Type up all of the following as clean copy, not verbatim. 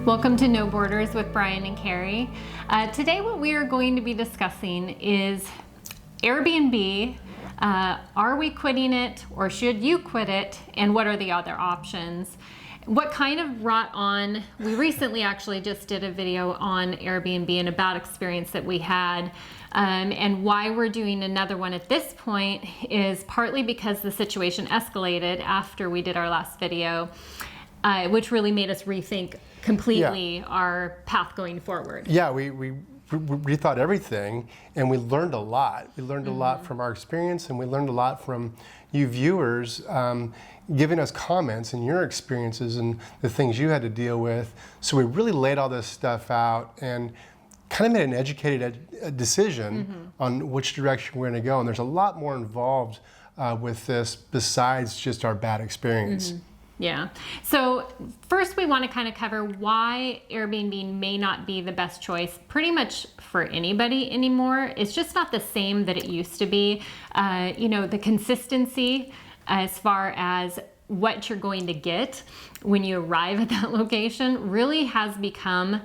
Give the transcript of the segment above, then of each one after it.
Welcome to No Borders with Brian and Carrie. Today what we are going to be discussing is Airbnb. Are we quitting it or should you quit it? And what are the other options? What kind of brought on, we recently actually just did a video on Airbnb and a bad experience that we had. And why we're doing another one at this point is partly because the situation escalated after we did our last video, which really made us rethink completely our path going forward. Yeah, we rethought everything and we learned a lot. We learned a lot from our experience, and we learned a lot from you viewers giving us comments and your experiences and the things you had to deal with. So we really laid all this stuff out and kind of made an educated decision on which direction we're going to go. And there's a lot more involved with this besides just our bad experience. Yeah. So first we want to kind of cover why Airbnb may not be the best choice pretty much for anybody anymore. It's just not the same that it used to be. The consistency as far as what you're going to get when you arrive at that location really has become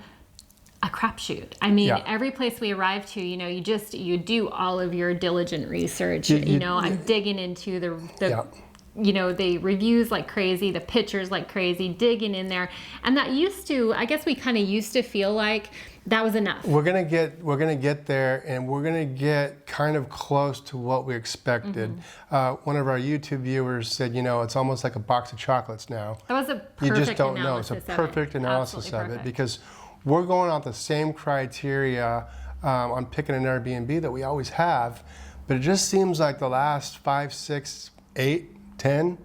a crapshoot. I mean, every place we arrive to, you do all of your diligent research. I'm digging into the reviews like crazy, the pictures like crazy, digging in there. And that I guess we kind of used to feel like that was enough. We're gonna get there, and we're gonna get kind of close to what we expected. One of our YouTube viewers said, it's almost like a box of chocolates now. That was a perfect You just don't know. It's a analysis perfect analysis of Absolutely it perfect. because we're going on the same criteria on picking an Airbnb that we always have, but it just seems like the last 5, 6, 8, 10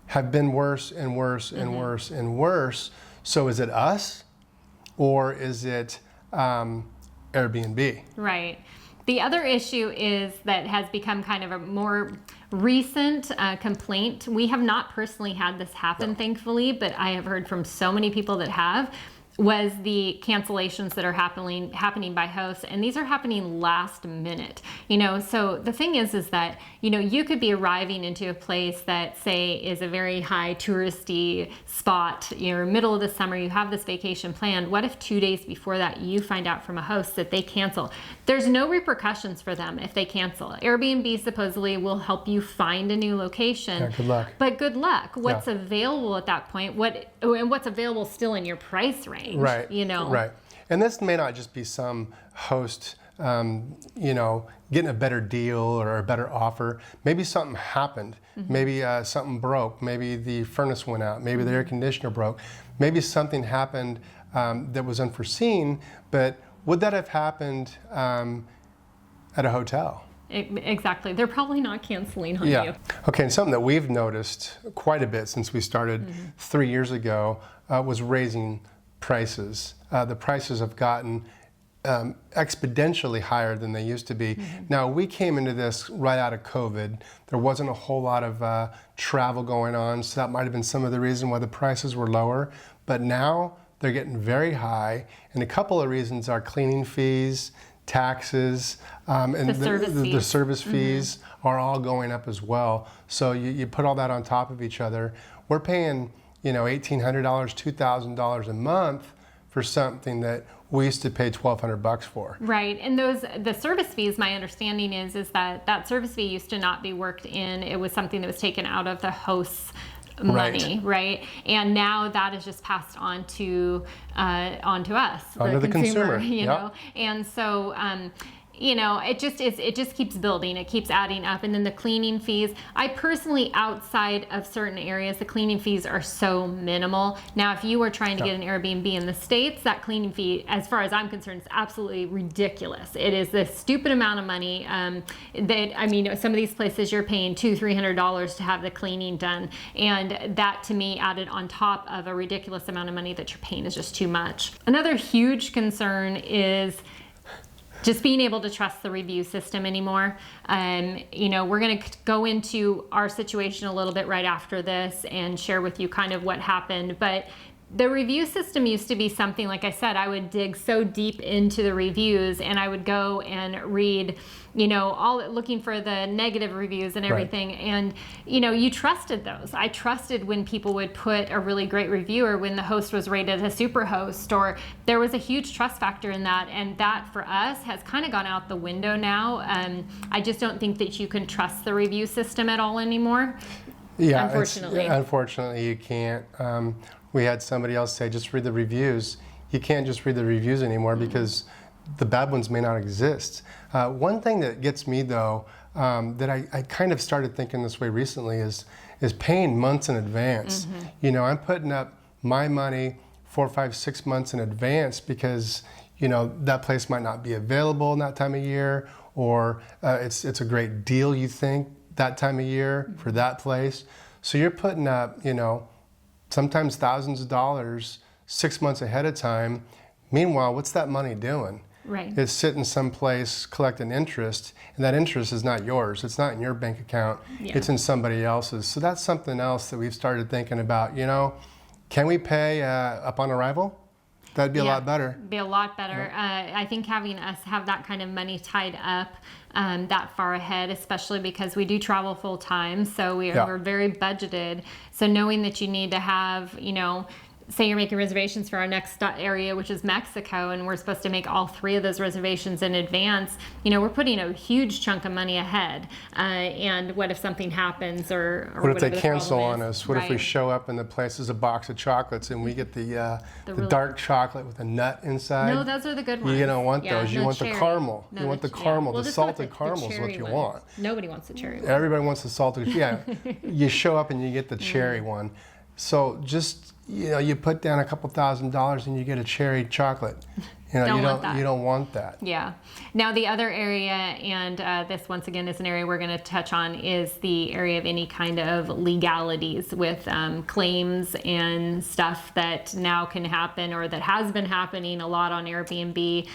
have been worse and worse and worse and worse. So is it us or is it Airbnb? Right. The other issue is that has become kind of a more recent complaint. We have not personally had this happen, thankfully, but I have heard from so many people that have, was the cancellations that are happening by hosts, and these are happening last minute. So the thing is that you could be arriving into a place that, say, is a very high touristy spot. You're middle of the summer, you have this vacation planned. What if 2 days before that you find out from a host that they cancel? There's no repercussions for them if they cancel. Airbnb supposedly will help you find a new location. Yeah, good luck. But good luck. What's available at that point? What's available still in your price range? Right. Right. And this may not just be some host, getting a better deal or a better offer. Maybe something happened. Maybe something broke. Maybe the furnace went out. Maybe the air conditioner broke. Maybe something happened that was unforeseen. But would that have happened at a hotel? Exactly. They're probably not canceling on you. Okay, and something that we've noticed quite a bit since we started 3 years ago was raising prices. The prices have gotten exponentially higher than they used to be. Now, we came into this right out of COVID. There wasn't a whole lot of travel going on, so that might have been some of the reason why the prices were lower. But now they're getting very high, and a couple of reasons are cleaning fees, taxes, and the service fees are all going up as well. So you put all that on top of each other. We're paying $1,800, $2,000 a month for something that we used to pay $1,200 for. Right, and the service fees, my understanding is that service fee used to not be worked in. It was something that was taken out of the host's money, right? And now that is just passed on to us, onto the consumer. And so it just keeps building. It keeps adding up. And then the cleaning fees, I personally, outside of certain areas, the cleaning fees are so minimal. Now, if you were trying to get an Airbnb in the States, that cleaning fee, as far as I'm concerned, is absolutely ridiculous. It is this stupid amount of money some of these places you're paying $200-$300 to have the cleaning done. And that, to me, added on top of a ridiculous amount of money that you're paying is just too much. Another huge concern is just being able to trust the review system anymore. We're going to go into our situation a little bit right after this and share with you kind of what happened. But The review system used to be something, like I said, I would dig so deep into the reviews and I would go and read, all looking for the negative reviews and everything. Right. And, you trusted those. I trusted when people would put a really great review, or when the host was rated a super host, or there was a huge trust factor in that. And that for us has kind of gone out the window now. I just don't think that you can trust the review system at all anymore. Yeah, unfortunately. Unfortunately, you can't. We had somebody else say, just read the reviews. You can't just read the reviews anymore because the bad ones may not exist. One thing that gets me, though, that I kind of started thinking this way recently is paying months in advance. I'm putting up my money 4, 5, 6 months in advance because, that place might not be available in that time of year, or it's a great deal, you think, that time of year for that place. So you're putting up, sometimes thousands of dollars 6 months ahead of time. Meanwhile, what's that money doing? Right. It's sitting someplace collecting interest, and that interest is not yours. It's not in your bank account. Yeah. It's in somebody else's. So that's something else that we've started thinking about. Can we pay up on arrival? That'd be a lot better. Be a lot better. I think having us have that kind of money tied up that far ahead, especially because we do travel full time, so we're very budgeted. So knowing that you need to have, say you're making reservations for our next area, which is Mexico, and we're supposed to make all 3 of those reservations in advance, we're putting a huge chunk of money ahead. And what if something happens, or what if they cancel on us? What Right. if we show up and the place is a box of chocolates and we get the dark chocolate with a nut inside? No, those are the good ones. You don't want those. You want cherry. the caramel. No, you want the caramel. Well, the just go salted with caramel is what cherry you ones. want. Nobody wants the cherry one. Everybody wants the salted. Yeah, you show up and you get the cherry one. So just you put down a couple $1,000s and you get a cherry chocolate. You don't want that. Yeah. Now the other area, and this once again is an area we're going to touch on, is the area of any kind of legalities with claims and stuff that now can happen, or that has been happening a lot on Airbnb.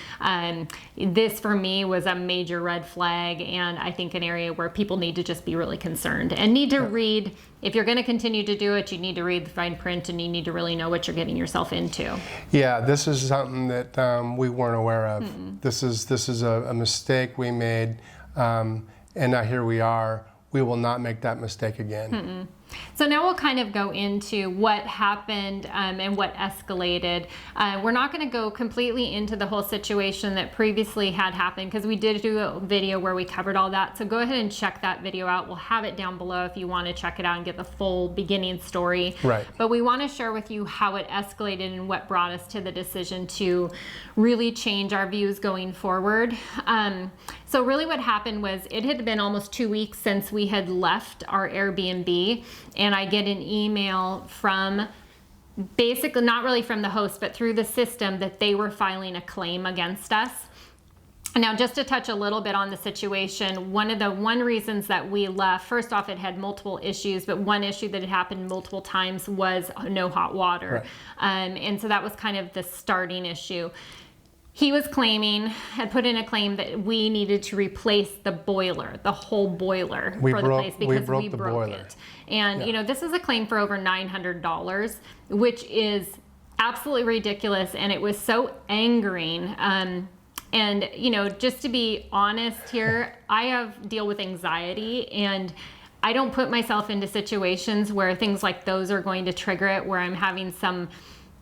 This for me was a major red flag, and I think an area where people need to just be really concerned and need to read. If you're going to continue to do it, you need to read the fine print, and you need to really know what you're getting yourself into. Yeah, this is something that we weren't aware of. This is a mistake we made, and now here we are. We will not make that mistake again. So now we'll kind of go into what happened and what escalated. We're not going to go completely into the whole situation that previously had happened, because we did do a video where we covered all that. So go ahead and check that video out. We'll have it down below if you want to check it out and get the full beginning story. Right. But we want to share with you how it escalated and what brought us to the decision to really change our views going forward. So really what happened was, it had been almost 2 weeks since we had left our Airbnb, and I get an email from, basically not really from the host, but through the system, that they were filing a claim against us. Now, just to touch a little bit on the situation, one reasons that we left, first off, it had multiple issues, but one issue that had happened multiple times was no hot water. Right. And so that was kind of the starting issue. He was had put in a claim that we needed to replace the boiler, the whole boiler for the place, because we broke it. And, this is a claim for over $900, which is absolutely ridiculous. And it was so angering. And, just to be honest here, I deal with anxiety, and I don't put myself into situations where things like those are going to trigger it, where I'm having some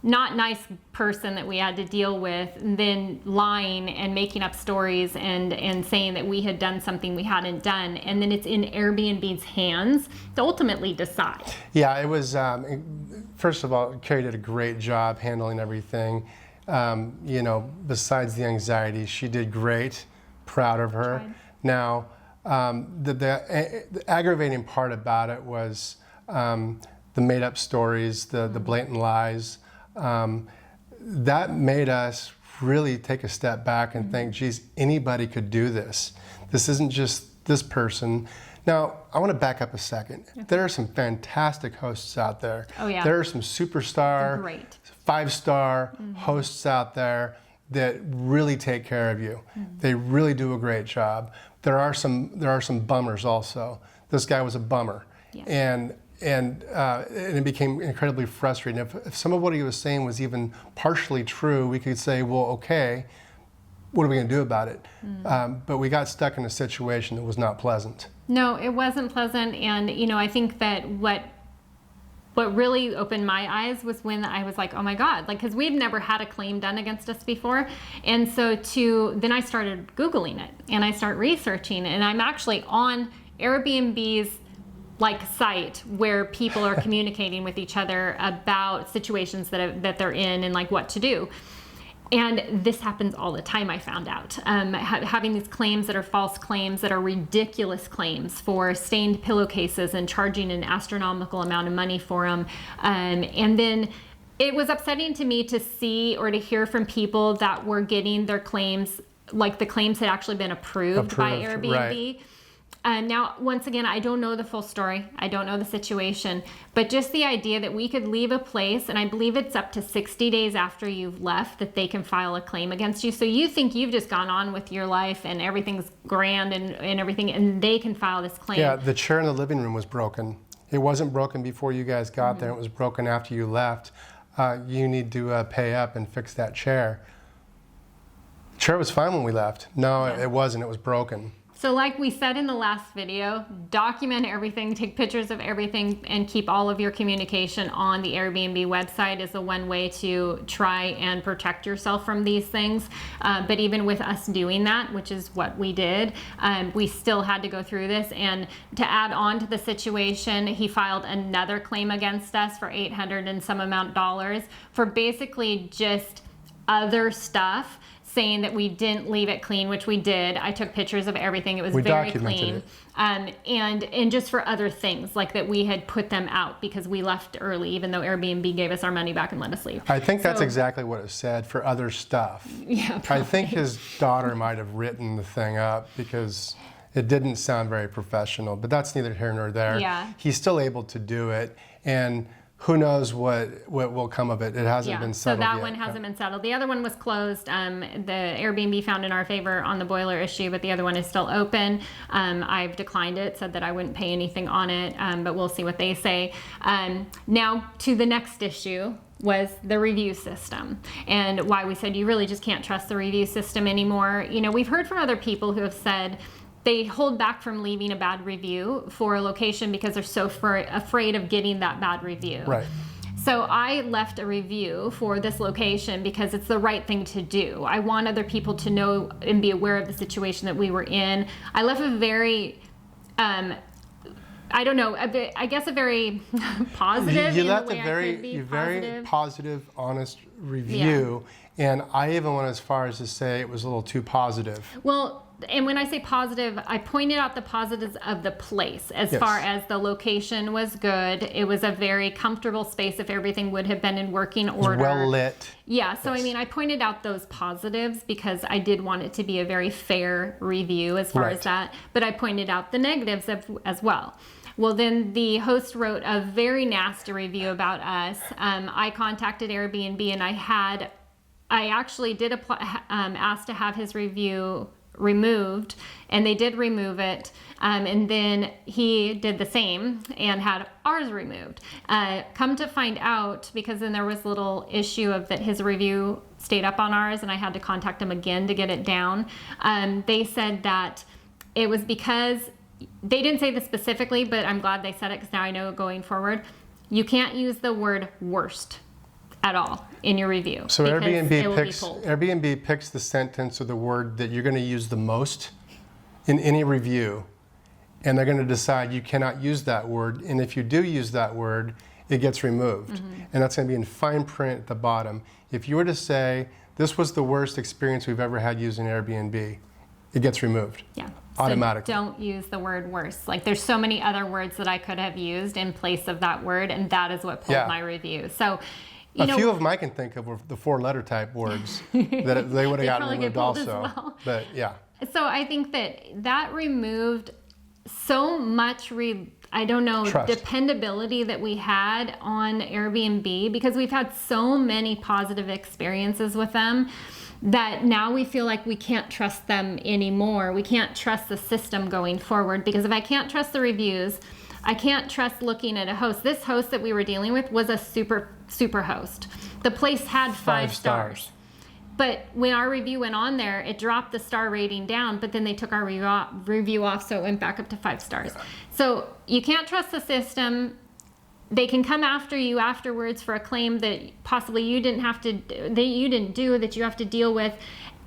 not nice person that we had to deal with, and then lying and making up stories and saying that we had done something we hadn't done. And then it's in Airbnb's hands to ultimately decide. Yeah, it was, first of all, Carrie did a great job handling everything. Besides the anxiety, she did great. Proud of her. Tried. Now, the aggravating part about it was the made up stories, the blatant lies. That made us really take a step back and think, geez, anybody could do this. This isn't just this person. Now, I want to back up a second. Okay. There are some fantastic hosts out there. Oh, yeah. There are some superstar, 5-star hosts out there that really take care of you. They really do a great job. There are some bummers also. This guy was a bummer. Yeah. And and it became incredibly frustrating. If some of what he was saying was even partially true, we could say, well, okay, what are we going to do about it? But we got stuck in a situation that was not pleasant. No, it wasn't pleasant. And, you know, I think that what really opened my eyes was when I was like, oh my God, like, because we've never had a claim done against us before. And so then I started Googling it and I start researching, and I'm actually on Airbnb's like site where people are communicating with each other about situations that they're in and like what to do. And this happens all the time, I found out. Having these claims that are false claims, that are ridiculous claims for stained pillowcases and charging an astronomical amount of money for them. And then it was upsetting to me to see or to hear from people that were getting their claims, like the claims had actually been approved by Airbnb. Right. Now, once again, I don't know the full story. I don't know the situation, but just the idea that we could leave a place, and I believe it's up to 60 days after you've left that they can file a claim against you. So you think you've just gone on with your life and everything's grand and everything, and they can file this claim. Yeah, the chair in the living room was broken. It wasn't broken before you guys got there. It was broken after you left. You need to pay up and fix that chair. The chair was fine when we left. No, it wasn't. It was broken. So like we said in the last video, document everything, take pictures of everything, and keep all of your communication on the Airbnb website is the one way to try and protect yourself from these things. But even with us doing that, which is what we did, we still had to go through this. And to add on to the situation, he filed another claim against us for $800 and some amount for basically just other stuff, saying that we didn't leave it clean, which we did. I took pictures of everything. It was very clean. And just for other things, like that we had put them out because we left early, even though Airbnb gave us our money back and let us leave. I think that's exactly what it said, for other stuff. Yeah, probably. I think his daughter might have written the thing up because it didn't sound very professional, but that's neither here nor there. Yeah. He's still able to do it, and who knows what will come of it. It hasn't been settled yet. So that one hasn't been settled. The other one was closed. The Airbnb found in our favor on the boiler issue, but the other one is still open. I've declined it, said that I wouldn't pay anything on it, but we'll see what they say. Now to the next issue was the review system, and why we said you really just can't trust the review system anymore. You know, we've heard from other people who have said they hold back from leaving a bad review for a location because they're so afraid of getting that bad review. Right. So I left a review for this location because it's the right thing to do. I want other people to know and be aware of the situation that we were in. I left a very, I don't know, I guess a very positive. You left a very positive, honest review, and I even went as far as to say it was a little too positive. Well, and when I say positive, I pointed out the positives of the place as far as the location was good. It was a very comfortable space if everything would have been in working order. It was well lit. Yeah, so I mean, I pointed out those positives because I did want it to be a very fair review as far as that, but I pointed out the negatives as well. Well, then the host wrote a very nasty review about us. I contacted Airbnb and I actually did ask to have his review removed, and they did remove it, and then he did the same and had ours removed. Come to find out, because then there was a little issue of that his review stayed up on ours and I had to contact him again to get it down. They said that it was because, they didn't say this specifically, but I'm glad they said it because now I know going forward, you can't use the word worst at all in your review. So Airbnb picks the sentence or the word that you're going to use the most in any review, and they're going to decide you cannot use that word, and if you do use that word, it gets removed. And that's going to be in fine print at the bottom. If you were to say, this was the worst experience we've ever had using Airbnb, it gets removed. Yeah. Automatically. So don't use the word worse. Like, there's so many other words that I could have used in place of that word, and that is what pulled my review. So a few of them I can think of were the 4-letter type words that they would have gotten removed also. Well. But yeah. So I think that removed so much, trust, dependability that we had on Airbnb, because we've had so many positive experiences with them that now we feel like we can't trust them anymore. We can't trust the system going forward, because if I can't trust the reviews, I can't trust looking at a host. This host that we were dealing with was a super host. The place had 5 stars. But when our review went on there, it dropped the star rating down, but then they took our review off, so it went back up to 5 stars. Yeah. So you can't trust the system. They can come after you afterwards for a claim that possibly you didn't do, that you have to deal with.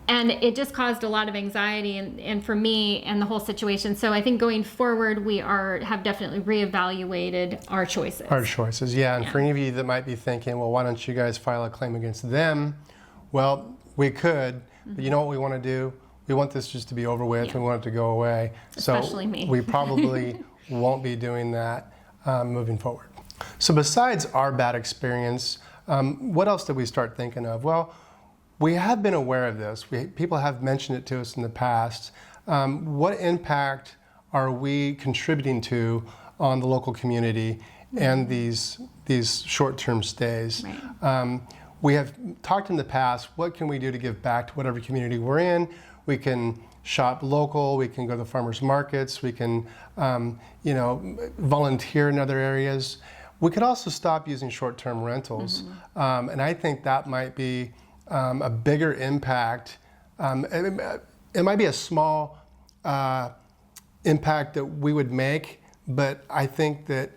And it just caused a lot of anxiety and for me and the whole situation. So I think going forward, we have definitely reevaluated our choices. Our choices, yeah. And for any of you that might be thinking, well, why don't you guys file a claim against them? Well, we could, but you know what we want to do? We want this just to be over with. We want it to go away. Especially me. We probably won't be doing that moving forward. So besides our bad experience, what else did we start thinking of? Well, we have been aware of this. People have mentioned it to us in the past. What impact are we contributing to on the local community and these short-term stays? Right. We have talked in the past, what can we do to give back to whatever community we're in? We can shop local, we can go to the farmers markets, we can volunteer in other areas. We could also stop using short-term rentals. And I think that might be a bigger impact. It might be a small impact that we would make, but I think that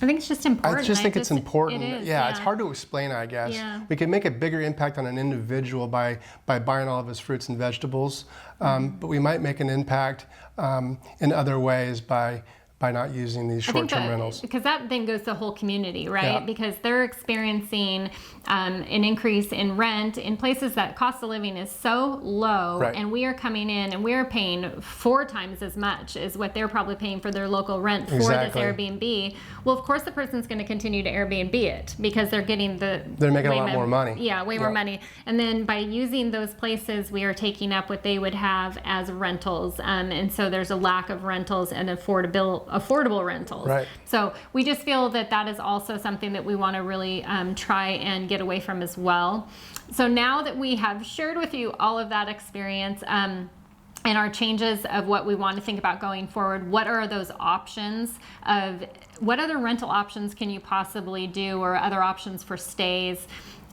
I think it's just important. I just think it's important. It is, yeah, it's hard to explain, I guess. Yeah. We can make a bigger impact on an individual by buying all of his fruits and vegetables, but we might make an impact in other ways by not using these short-term rentals. Because that then goes to the whole community, right? Yeah. Because they're experiencing an increase in rent in places that cost of living is so low, right. And we are coming in and we're paying 4 times as much as what they're probably paying for their local rent for Exactly. this Airbnb. Well, of course the person's going to continue to Airbnb it because they're getting they're making a lot more money. Yeah, way more money. And then by using those places, we are taking up what they would have as rentals. And so there's a lack of rentals and affordable rentals. Right. So we just feel that is also something that we want to really try and get away from as well. So now that we have shared with you all of that experience and our changes of what we want to think about going forward, what are those options of what other rental options can you possibly do or other options for stays?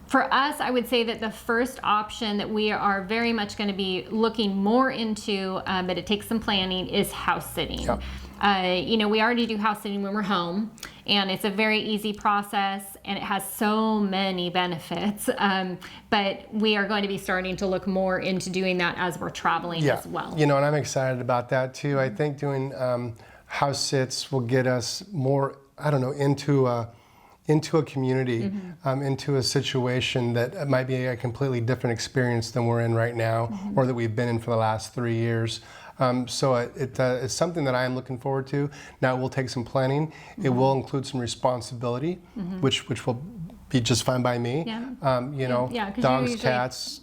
For us, I would say that the first option that we are very much going to be looking more into, but it takes some planning, is house sitting. Yep. We already do house sitting when we're home, and it's a very easy process, and it has so many benefits. But we are going to be starting to look more into doing that as we're traveling as well. And I'm excited about that too. I think doing house sits will get us more, into a community, into a situation that might be a completely different experience than we're in right now, or that we've been in for the last 3 years. So it's something that I am looking forward to. Now, it will take some planning. It will include some responsibility, which will be just fine by me. Yeah. Dogs, cats,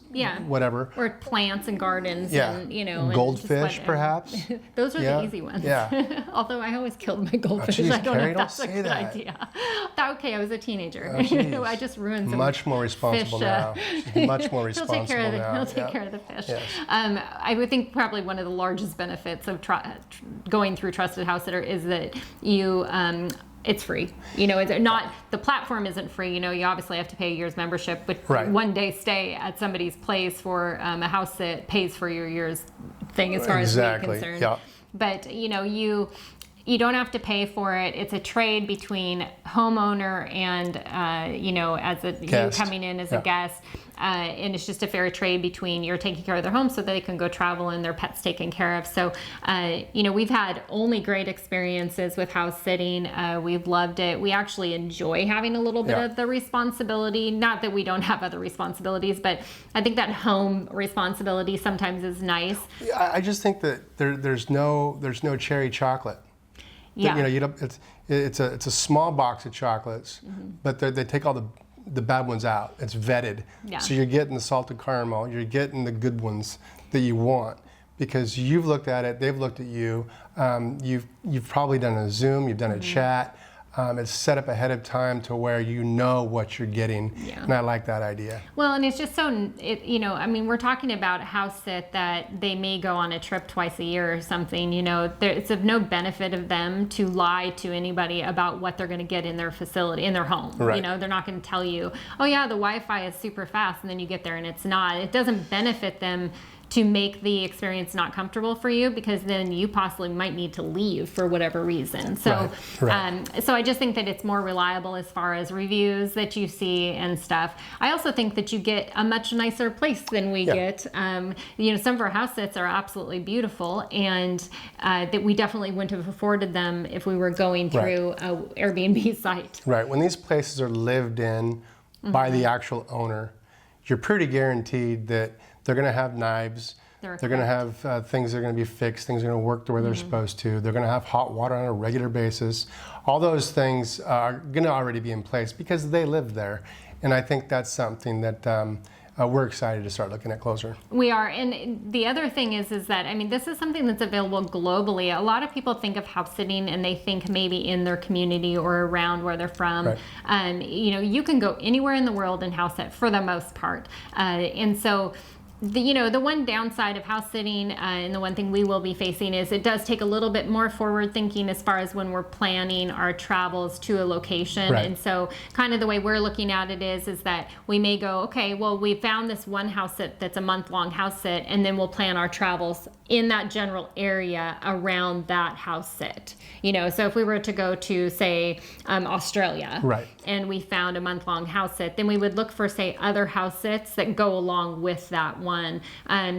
whatever. Or plants and gardens. And, and goldfish, perhaps. Those are the easy ones. Yeah. Although I always killed my goldfish. Geez, I don't Carrie, know if that's don't a say good that. idea. Okay, I was a teenager. I just ruined some Much more responsible fish, now. Much more responsible now. He'll take care of the fish. Yes. I would think probably one of the largest benefits of going through Trusted House Sitter is that you it's free. It's not, the platform isn't free. You obviously have to pay a year's membership, but right. one day stay at somebody's place for a house that pays for your year's thing as far as we're concerned. Yeah. But you don't have to pay for it. It's a trade between homeowner and as a guest. You coming in as a guest, and it's just a fair trade between you're taking care of their home so that they can go travel and their pets taken care of. So we've had only great experiences with house sitting. We've loved it. We actually enjoy having a little bit of the responsibility. Not that we don't have other responsibilities, but I think that home responsibility sometimes is nice. I just think that there's no cherry chocolate. Yeah. It's a small box of chocolates, but they take all the bad ones out. It's vetted. Yeah. So you're getting the salted caramel, you're getting the good ones that you want because you've looked at it, they've looked at you. You've probably done a Zoom, you've done a chat. It's set up ahead of time to where you know what you're getting, and I like that idea. Well, and it's just so, I mean, we're talking about a house sit that they may go on a trip twice a year or something, it's of no benefit of them to lie to anybody about what they're going to get in their facility, in their home. Right. They're not going to tell you, oh yeah, the Wi-Fi is super fast, and then you get there and it's not. It doesn't benefit them to make the experience not comfortable for you, because then you possibly might need to leave for whatever reason. So, Right. So I just think that it's more reliable as far as reviews that you see and stuff. I also think that you get a much nicer place than we get. Some of our house sits are absolutely beautiful, and that we definitely wouldn't have afforded them if we were going through a Airbnb site. Right. When these places are lived in by the actual owner, you're pretty guaranteed that they're going to have knives. They're going to have things that are going to be fixed. Things are going to work the way they're supposed to. They're going to have hot water on a regular basis. All those things are going to already be in place because they live there. And I think that's something that we're excited to start looking at closer. We are. And the other thing is that, I mean, this is something that's available globally. A lot of people think of house sitting and they think maybe in their community or around where they're from. Right. You can go anywhere in the world and house sit for the most part. And so the one downside of house sitting, and the one thing we will be facing, is it does take a little bit more forward thinking as far as when we're planning our travels to a location. Right. And so kind of the way we're looking at it is that we may go, okay, well, we found this one house sit that's a month-long house sit, and then we'll plan our travels in that general area around that house sit. So if we were to go to, say, Australia, right, and we found a month-long house sit, then we would look for, say, other house sits that go along with that one.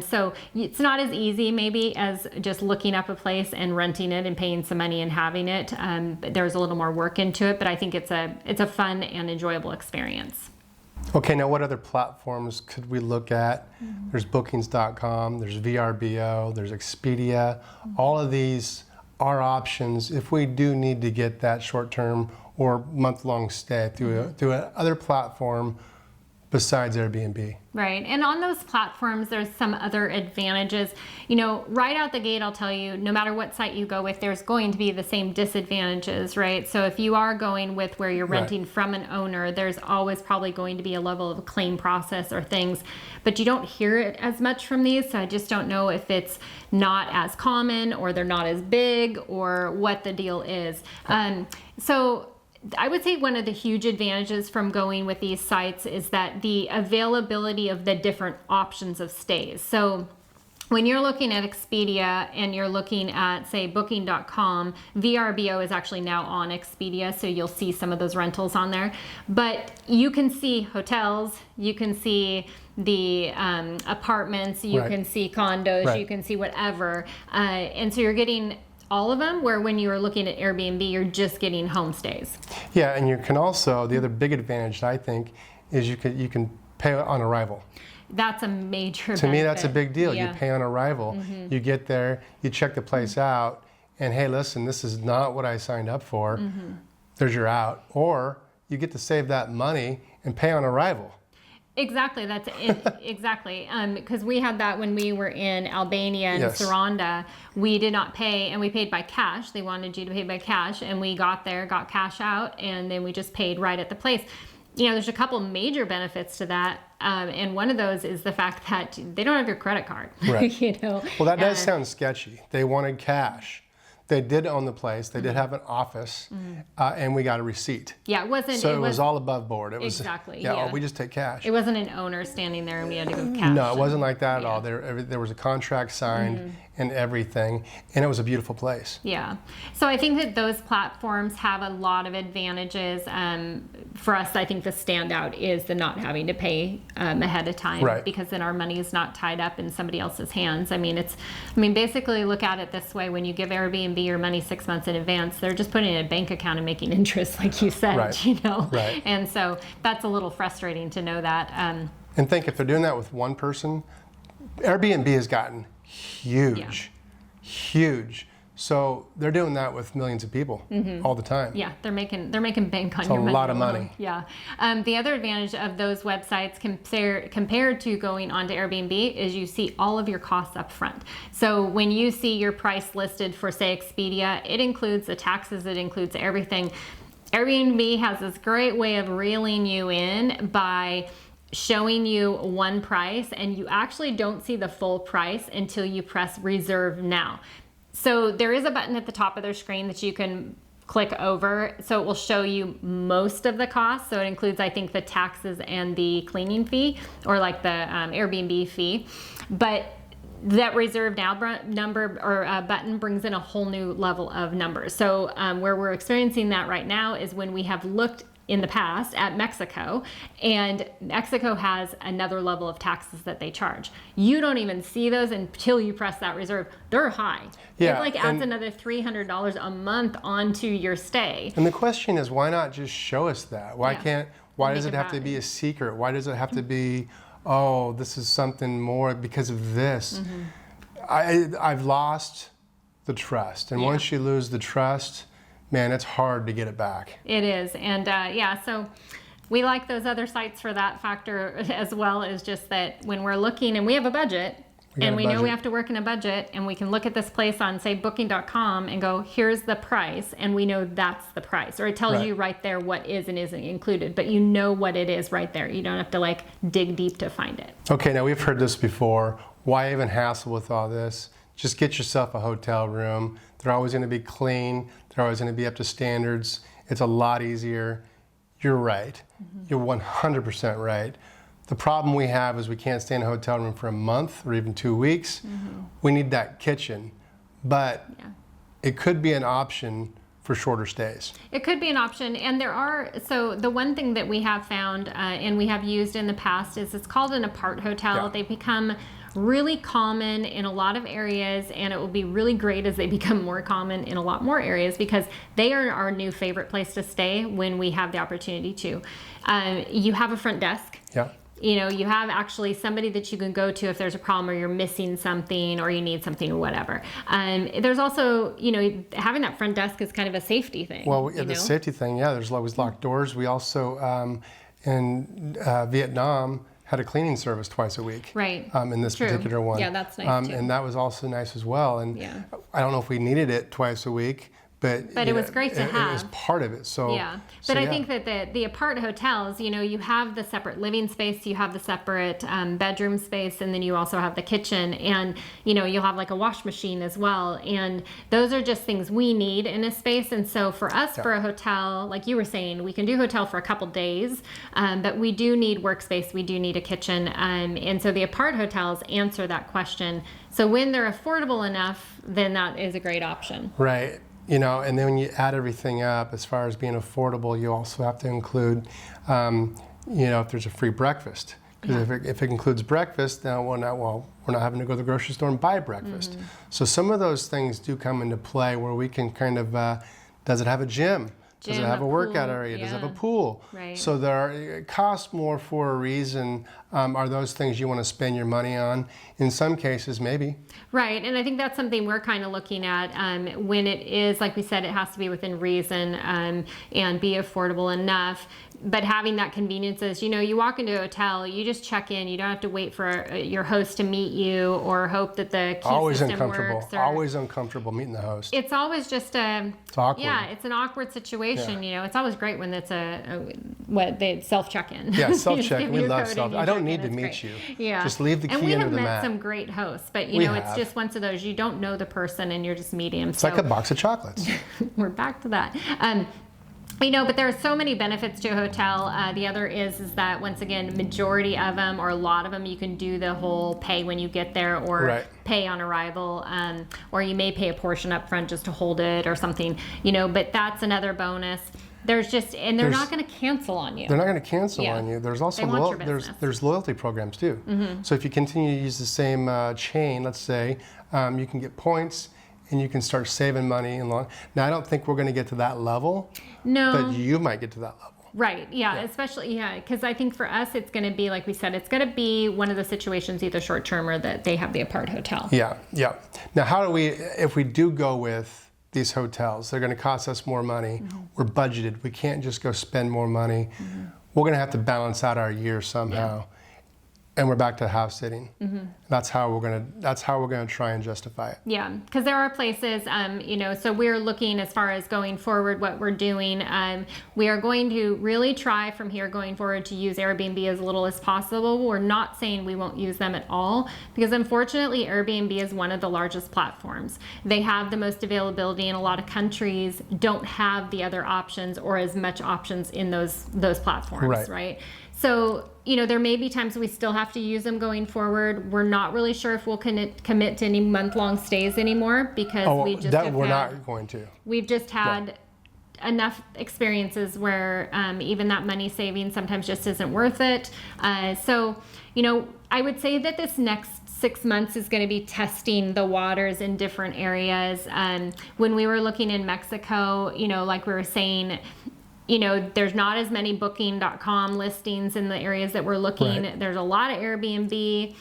So it's not as easy maybe as just looking up a place and renting it and paying some money and having it. There's a little more work into it, but I think it's a fun and enjoyable experience. Okay, now what other platforms could we look at? There's bookings.com, there's VRBO, there's Expedia. All of these are options if we do need to get that short-term or month-long stay through another platform besides Airbnb. Right. And on those platforms, there's some other advantages. Right out the gate, I'll tell you, no matter what site you go with, there's going to be the same disadvantages, right? So if you are going with where you're renting from an owner, there's always probably going to be a level of a claim process or things, but you don't hear it as much from these. So I just don't know if it's not as common or they're not as big or what the deal is. So I would say one of the huge advantages from going with these sites is that the availability of the different options of stays. So when you're looking at Expedia and you're looking at, say, booking.com, VRBO is actually now on Expedia, so you'll see some of those rentals on there. But you can see hotels, you can see the apartments, you can see condos, you can see whatever. And so you're getting all of them, where when you are looking at Airbnb, you're just getting homestays. Yeah, and you can also, the other big advantage I think is you can pay on arrival. That's a major To me, that's a big deal. Yeah. You pay on arrival. You get there, you check the place out, and hey, listen, this is not what I signed up for. There's your out. Or you get to save that money and pay on arrival. Exactly, that's it. Exactly, because we had that when we were in Albania and Saranda. We did not pay, and we paid by cash. They wanted you to pay by cash, and we got there, got cash out, and then we just paid right at the place. There's a couple major benefits to that, and one of those is the fact that they don't have your credit card. Right. Well, that does sound sketchy. They wanted cash. They did own the place. They did have an office, and we got a receipt. Yeah, it wasn't. So it was all above board. It was exactly. Oh, we just take cash. It wasn't an owner standing there and we had to go cash. No, it wasn't like that at all. There was a contract signed and everything, and it was a beautiful place. Yeah. So I think that those platforms have a lot of advantages. For us, I think the standout is the not having to pay ahead of time, because then our money is not tied up in somebody else's hands. I mean, basically look at it this way: when you give Airbnb your money 6 months in advance, they're just putting it in a bank account and making interest, like you said. Right. And so that's a little frustrating to know that. And think, if they're doing that with one person, Airbnb has gotten huge. So they're doing that with millions of people all the time. Yeah, they're making bank on your money. It's a lot of money. Yeah. The other advantage of those websites compared to going onto Airbnb is you see all of your costs up front. So when you see your price listed for, say, Expedia, it includes the taxes, it includes everything. Airbnb has this great way of reeling you in by showing you one price, and you actually don't see the full price until you press reserve now. So there is a button at the top of their screen that you can click over, so it will show you most of the cost. So it includes, I think, the taxes and the cleaning fee, or like the Airbnb fee. But that reserve now number or button brings in a whole new level of numbers. So where we're experiencing that right now is when we have looked in the past at Mexico, and Mexico has another level of taxes that they charge. You don't even see those until you press that reserve. They're high. Yeah, it like adds another $300 a month onto your stay. And the question is, why not just show us that? Why does it have to be a secret? Why does it have to be, oh, this is something more because of this? I've lost the trust. And once you lose the trust, man, it's hard to get it back. It is. And so we like those other sites for that factor, as well as just that when we're looking and we have a budget, and we know we have to work in a budget, and we can look at this place on, say, booking.com and go, here's the price, and we know that's the price. Or it tells you right there what is and isn't included, but you know what it is right there. You don't have to like dig deep to find it. Okay, now we've heard this before. Why even hassle with all this? Just get yourself a hotel room. They're always going to be clean. They're always going to be up to standards. It's a lot easier. You're right. You're 100% right. The problem we have is we can't stay in a hotel room for a month or even 2 weeks. We need that kitchen. But it could be an option for shorter stays. It could be an option. And so the one thing that we have found and we have used in the past is it's called an apart hotel. They've become really common in a lot of areas, and it will be really great as they become more common in a lot more areas, because they are our new favorite place to stay when we have the opportunity to. You have a front desk. You know, you have actually somebody that you can go to if there's a problem or you're missing something or you need something or whatever. There's also, having that front desk is kind of a safety thing. Well, the safety thing, there's always locked doors. We also, in Vietnam, had a cleaning service twice a week. Right. In this particular one. Yeah, that's nice too. And that was also nice as well. And I don't know if we needed it twice a week, but it was great to have. It was part of it. So I think that the apart hotels, you have the separate living space, you have the separate bedroom space, and then you also have the kitchen, and you'll have like a wash machine as well. And those are just things we need in a space. And so for us, for a hotel, like you were saying, we can do hotel for a couple days, but we do need workspace, we do need a kitchen, and so the apart hotels answer that question. So when they're affordable enough, then that is a great option. Right. And then when you add everything up, as far as being affordable, you also have to include, if there's a free breakfast. Because if it includes breakfast, then we're not having to go to the grocery store and buy breakfast. So some of those things do come into play where we can kind of, does it have a gym? Does it have a workout area? Does it have a pool? Right. So it costs more for a reason. Are those things you want to spend your money on? In some cases, maybe. Right, and I think that's something we're kind of looking at when it is, like we said, it has to be within reason and be affordable enough. But having that convenience is, you walk into a hotel, you just check in. You don't have to wait for your host to meet you or hope that the key system works. Always uncomfortable meeting the host. It's always just it's awkward. Yeah, it's an awkward situation. It's always great when it's they self-check-in. Yeah, self-check. We love self. I don't need to meet you. Yeah, just leave the key under the mat. And we have met some great hosts, but it's just once of those, you don't know the person and you're just meeting them. It's like a box of chocolates. We're back to that. But there are so many benefits to a hotel. The other is that, once again, majority of them, or a lot of them, you can do the whole pay when you get there, or pay on arrival, or you may pay a portion up front just to hold it or something, but that's another bonus. There's not going to cancel on you. They're not going to cancel on you. There's also there's loyalty programs too. So if you continue to use the same chain, let's say, you can get points and you can start saving money. Now, I don't think we're going to get to that level. No. But you might get to that level. Right. Yeah. Especially, because I think for us, it's going to be, like we said, it's going to be one of the situations, either short term or that they have the apart hotel. Yeah. Now, if we do go with these hotels, they're going to cost us more money. We're budgeted. We can't just go spend more money. We're going to have to balance out our year somehow. and we're back to house sitting. That's how we're gonna try and justify it. Yeah, because there are places, so we're looking as far as going forward, what we're doing. We are going to really try from here going forward to use Airbnb as little as possible. We're not saying we won't use them at all, because unfortunately Airbnb is one of the largest platforms. They have the most availability, and a lot of countries don't have the other options or as much options in those platforms, right? So, there may be times we still have to use them going forward. We're not really sure if we'll commit to any month-long stays anymore, because we're not going to. We've just had enough experiences where even that money saving sometimes just isn't worth it. So, I would say that this next 6 months is going to be testing the waters in different areas. When we were looking in Mexico, like we were saying, there's not as many booking.com listings in the areas that we're looking. Right. There's a lot of Airbnb.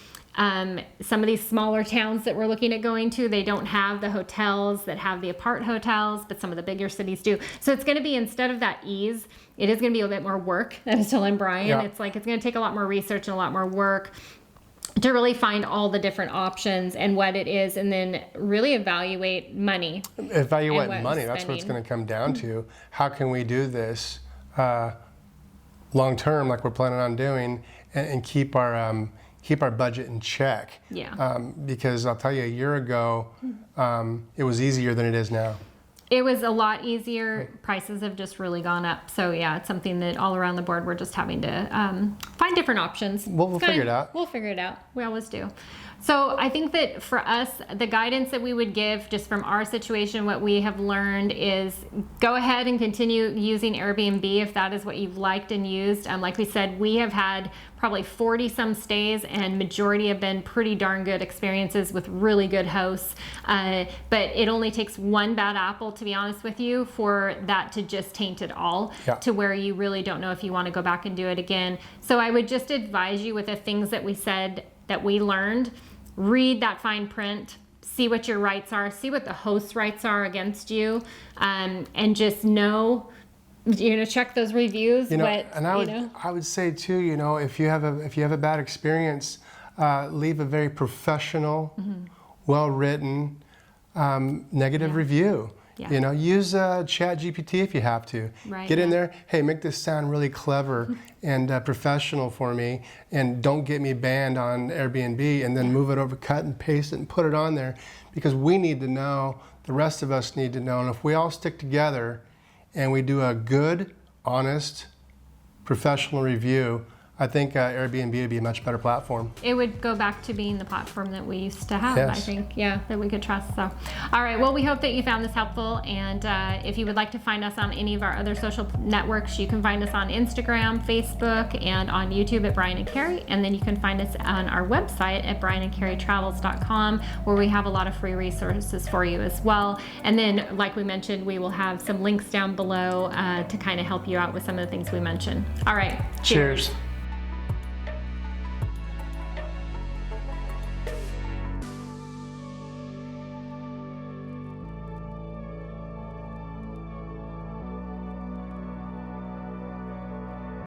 Some of these smaller towns that we're looking at going to, they don't have the hotels that have the apart hotels, but some of the bigger cities do. So it's going to be, instead of that ease, it is going to be a bit more work. I was telling Brian, it's going to take a lot more research and a lot more work to really find all the different options and what it is, and then really evaluate money. Evaluate money, that's what it's going to come down to. How can we do this long term, like we're planning on doing, and keep our budget in check? Yeah. Because I'll tell you, a year ago, it was easier than it is now. It was a lot easier. Prices have just really gone up. So yeah, it's something that all around the board we're just having to find different options. We'll figure it out. We'll figure it out. We always do. So I think that for us, the guidance that we would give just from our situation, what we have learned is go ahead and continue using Airbnb if that is what you've liked and used. Like we said, we have had probably 40 some stays, and majority have been pretty darn good experiences with really good hosts. But it only takes one bad apple, to be honest with you, for that to just taint it all, to where you really don't know if you want to go back and do it again. So I would just advise you, with the things that we said that we learned, read that fine print, see what your rights are, see what the host's rights are against you, and just know, check those reviews. I would say too, if you have a bad experience, leave a very professional, well-written, negative review. Yeah. Use ChatGPT if you have to. Right, Get in there. Hey, make this sound really clever and professional for me, and don't get me banned on Airbnb. And then move it over, cut and paste it, and put it on there, because we need to know. The rest of us need to know. And if we all stick together and we do a good, honest, professional review, I think Airbnb would be a much better platform. It would go back to being the platform that we used to have, Yes. I think, that we could trust. So, all right, well, we hope that you found this helpful. And if you would like to find us on any of our other social networks, you can find us on Instagram, Facebook, and on YouTube at Brian and Carrie. And then you can find us on our website at brianandcarrietravels.com, where we have a lot of free resources for you as well. And then, like we mentioned, we will have some links down below to kind of help you out with some of the things we mentioned. All right, cheers.